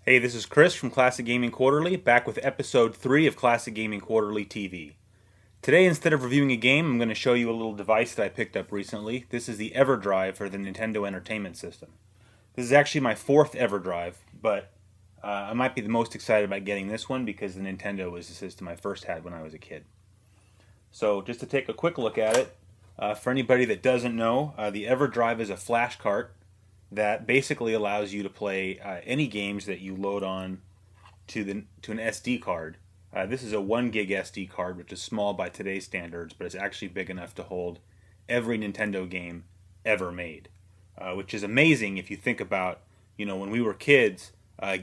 Hey, this is Chris from Classic Gaming Quarterly, back with episode 3 of Classic Gaming Quarterly TV. Today, instead of reviewing a game, I'm going to show you a little device that I picked up recently. This is the Everdrive for the Nintendo Entertainment System. This is actually my 4th Everdrive, but I might be the most excited about getting this one because the Nintendo was the system I first had when I was a kid. So, just to take a quick look at it, for anybody that doesn't know, the Everdrive is a Flashcart that basically allows you to play any games that you load on to an SD card. This is a 1 gig SD card, which is small by today's standards, but it's actually big enough to hold every Nintendo game ever made, which is amazing if you think about, when we were kids,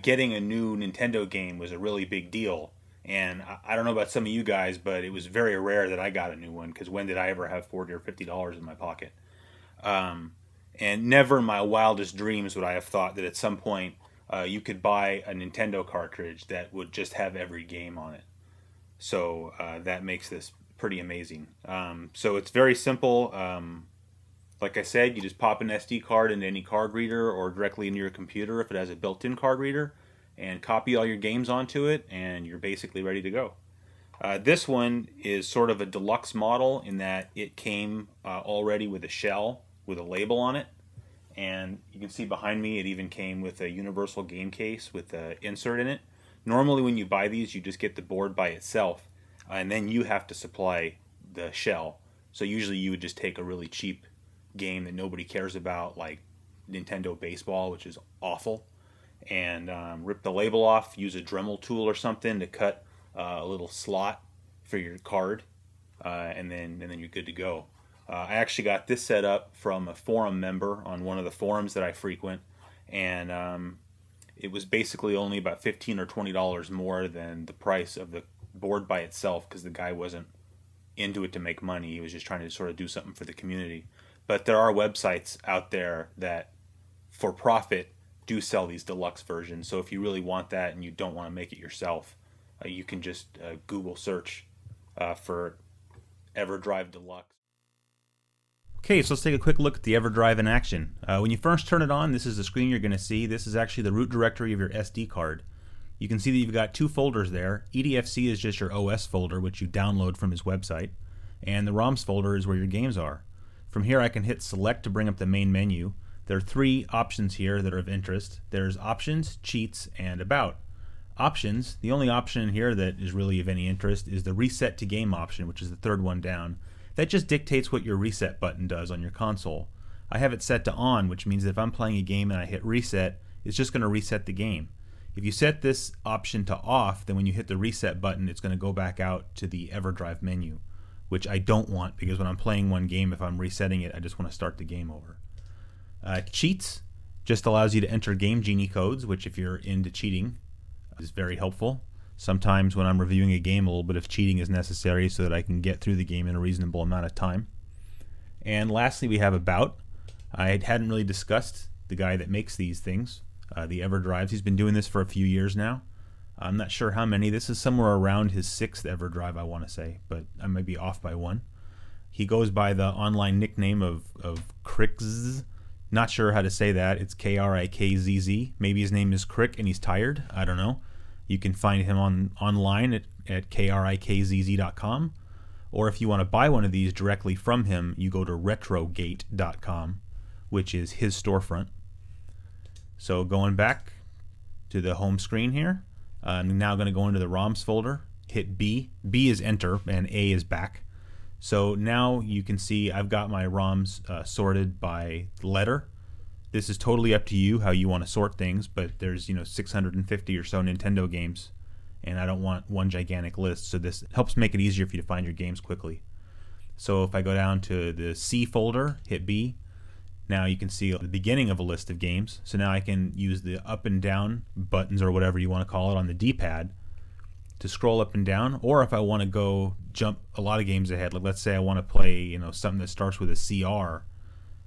getting a new Nintendo game was a really big deal. And I don't know about some of you guys, but it was very rare that I got a new one, because when did I ever have $40 or $50 in my pocket? And never in my wildest dreams would I have thought that at some point you could buy a Nintendo cartridge that would just have every game on it. So that makes this pretty amazing. So it's very simple. Like I said, you just pop an SD card into any card reader or directly into your computer if it has a built-in card reader, and copy all your games onto it, and you're basically ready to go. This one is sort of a deluxe model in that it came already with a shell with a label on it. And you can see behind me, it even came with a universal game case with an insert in it. Normally when you buy these, you just get the board by itself, and then you have to supply the shell. So usually you would just take a really cheap game that nobody cares about, like Nintendo Baseball, which is awful, and rip the label off, use a Dremel tool or something to cut a little slot for your card, and then you're good to go. I actually got this set up from a forum member on one of the forums that I frequent, and it was basically only about $15 or $20 more than the price of the board by itself, because the guy wasn't into it to make money. He was just trying to sort of do something for the community. But there are websites out there that, for profit, do sell these deluxe versions. So if you really want that and you don't want to make it yourself, you can just Google search for Everdrive Deluxe. Okay, so let's take a quick look at the Everdrive in action. When you first turn it on, this is the screen you're going to see. This is actually the root directory of your SD card. You can see that you've got 2 folders there. EDFC is just your OS folder, which you download from his website, and the ROMs folder is where your games are. From here I can hit select to bring up the main menu. There are 3 options here that are of interest. There's options, cheats, and about. Options, the only option in here that is really of any interest is the reset to game option, which is the 3rd one down. That just dictates what your reset button does on your console. I have it set to on, which means that if I'm playing a game and I hit reset, it's just going to reset the game. If you set this option to off, then when you hit the reset button, it's going to go back out to the Everdrive menu, which I don't want, because when I'm playing one game, if I'm resetting it, I just want to start the game over. Cheats just allows you to enter Game Genie codes, which if you're into cheating is very helpful. Sometimes when I'm reviewing a game, a little bit of cheating is necessary so that I can get through the game in a reasonable amount of time. And lastly, we have about. I hadn't really discussed the guy that makes these things, the Everdrives. He's been doing this for a few years now. I'm not sure how many. This is somewhere around his 6th Everdrive, I want to say, but I might be off by one. He goes by the online nickname of Krikzz. Not sure how to say that. It's Krikkzz. Maybe his name is Crick and he's tired. I don't know. You can find him online at krikkzz.com, or if you want to buy one of these directly from him, you go to retrogate.com, which is his storefront. So going back to the home screen here, I'm now going to go into the ROMs folder, hit B. B is enter and A is back. So now you can see I've got my ROMs sorted by letter. This is totally up to you how you want to sort things, but there's 650 or so Nintendo games, and I don't want one gigantic list, so this helps make it easier for you to find your games quickly. So if I go down to the C folder, hit B, now you can see the beginning of a list of games. So now I can use the up and down buttons, or whatever you want to call it, on the D-pad to scroll up and down, or if I want to go jump a lot of games ahead, like let's say I want to play something that starts with a CR,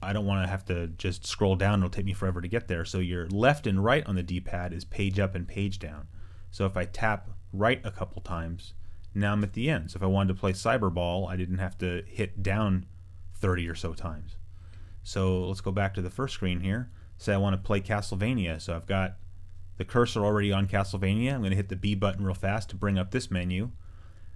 I don't want to have to just scroll down. It'll take me forever to get there. So your left and right on the D-pad is page up and page down. So if I tap right a couple times, now I'm at the end. So if I wanted to play Cyberball, I didn't have to hit down 30 or so times. So let's go back to the first screen here. Say I want to play Castlevania. So I've got the cursor already on Castlevania. I'm going to hit the B button real fast to bring up this menu.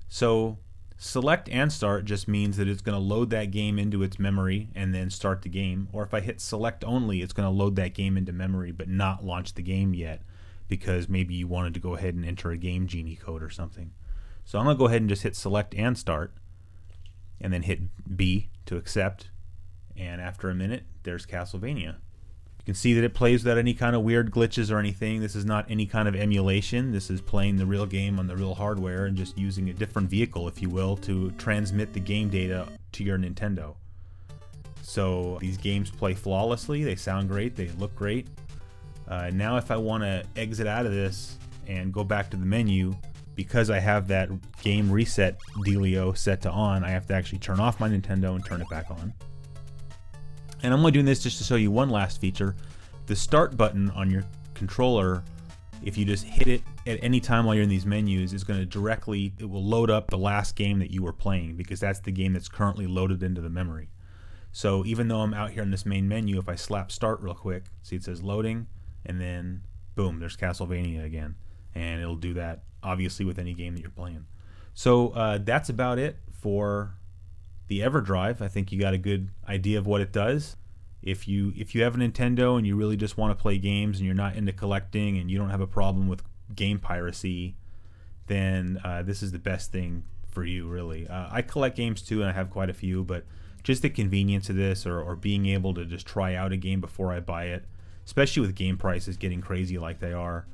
So select and start just means that it's going to load that game into its memory and then start the game. Or if I hit select only, it's going to load that game into memory but not launch the game yet, because maybe you wanted to go ahead and enter a Game Genie code or something. So I'm going to go ahead and just hit select and start, and then hit B to accept. And after a minute, there's Castlevania. You can see that it plays without any kind of weird glitches or anything. This is not any kind of emulation. This is playing the real game on the real hardware and just using a different vehicle, if you will, to transmit the game data to your Nintendo. So these games play flawlessly. They sound great. They look great. Now if I want to exit out of this and go back to the menu, because I have that game reset dealio set to on, I have to actually turn off my Nintendo and turn it back on. And I'm only doing this just to show you one last feature. The start button on your controller, if you just hit it at any time while you're in these menus, is going to directly, it will load up the last game that you were playing, because that's the game that's currently loaded into the memory. So even though I'm out here in this main menu, if I slap start real quick, see it says loading, and then boom, there's Castlevania again. And it'll do that obviously with any game that you're playing. So that's about it for the Everdrive. I think you got a good idea of what it does. If you have a Nintendo and you really just want to play games and you're not into collecting and you don't have a problem with game piracy, then this is the best thing for you, really. I collect games too, and I have quite a few, but just the convenience of this, or being able to just try out a game before I buy it, especially with game prices getting crazy like they are.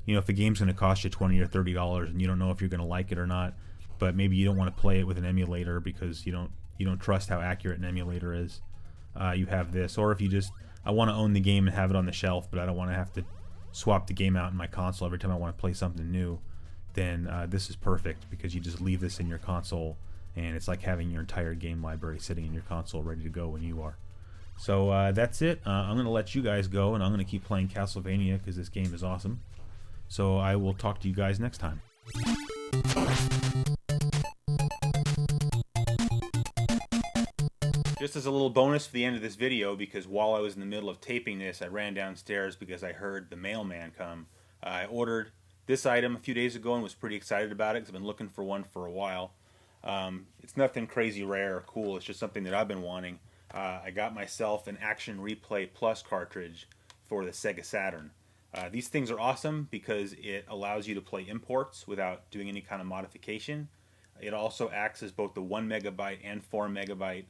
You know, if a game's going to cost you $20 or $30 and you don't know if you're going to like it or not, but maybe you don't want to play it with an emulator because you don't trust how accurate an emulator is, you have this. Or if you just, I want to own the game and have it on the shelf, but I don't want to have to swap the game out in my console every time I want to play something new, then this is perfect, because you just leave this in your console and it's like having your entire game library sitting in your console ready to go when you are. So that's it. I'm going to let you guys go, and I'm going to keep playing Castlevania because this game is awesome. So I will talk to you guys next time. Just as a little bonus for the end of this video, because while I was in the middle of taping this, I ran downstairs because I heard the mailman come. I ordered this item a few days ago and was pretty excited about it because I've been looking for one for a while. It's nothing crazy rare or cool. It's just something that I've been wanting. I got myself an Action Replay Plus cartridge for the Sega Saturn. These things are awesome because it allows you to play imports without doing any kind of modification. It also acts as both the 1 megabyte and 4 megabyte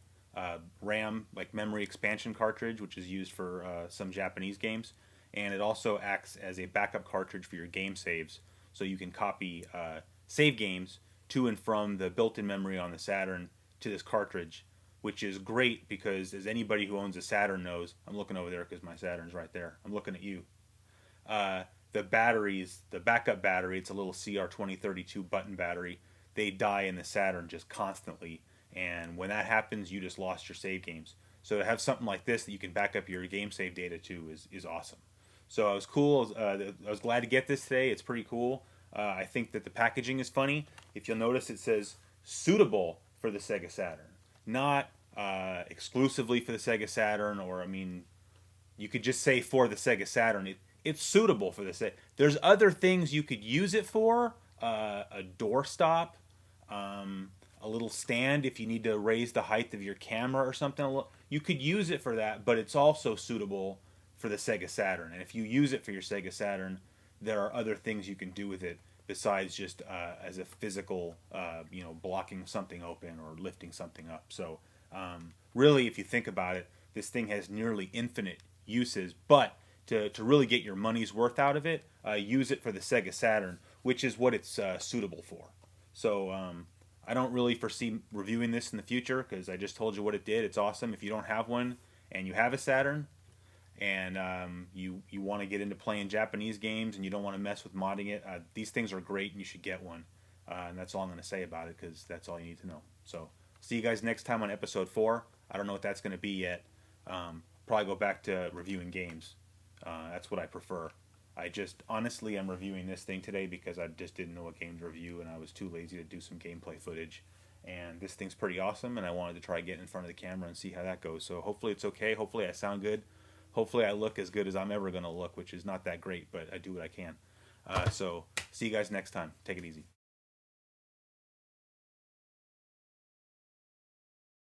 RAM, like memory expansion cartridge, which is used for some Japanese games. And it also acts as a backup cartridge for your game saves, so you can copy save games to and from the built-in memory on the Saturn to this cartridge, which is great because, as anybody who owns a Saturn knows, I'm looking over there because my Saturn's right there. I'm looking at you. The batteries, the backup battery, it's a little CR2032 button battery. They die in the Saturn just constantly, and when that happens, you just lost your save games. So to have something like this that you can back up your game save data to is awesome. So I was cool. I was glad to get this today. It's pretty cool. I think that the packaging is funny. If you'll notice, it says suitable for the Sega Saturn, not exclusively for the Sega Saturn, or I mean, you could just say for the Sega Saturn. It's suitable for the Sega. There's other things you could use it for, a doorstop, a little stand if you need to raise the height of your camera or something. You could use it for that, but it's also suitable for the Sega Saturn. And if you use it for your Sega Saturn, there are other things you can do with it besides just as a physical, blocking something open or lifting something up. So really, if you think about it, this thing has nearly infinite uses, but to really get your money's worth out of it, use it for the Sega Saturn, which is what it's suitable for. So I don't really foresee reviewing this in the future because I just told you what it did. It's awesome. If you don't have one and you have a Saturn, and you want to get into playing Japanese games and you don't want to mess with modding it, these things are great and you should get one. And that's all I'm going to say about it, because that's all you need to know. So see you guys next time on episode 4. I don't know what that's going to be yet. Probably go back to reviewing games. That's what I prefer. Honestly, I'm reviewing this thing today because I just didn't know what game to review and I was too lazy to do some gameplay footage. And this thing's pretty awesome, and I wanted to try getting in front of the camera and see how that goes. So hopefully it's okay. Hopefully I sound good. Hopefully I look as good as I'm ever going to look, which is not that great, but I do what I can. So see you guys next time. Take it easy.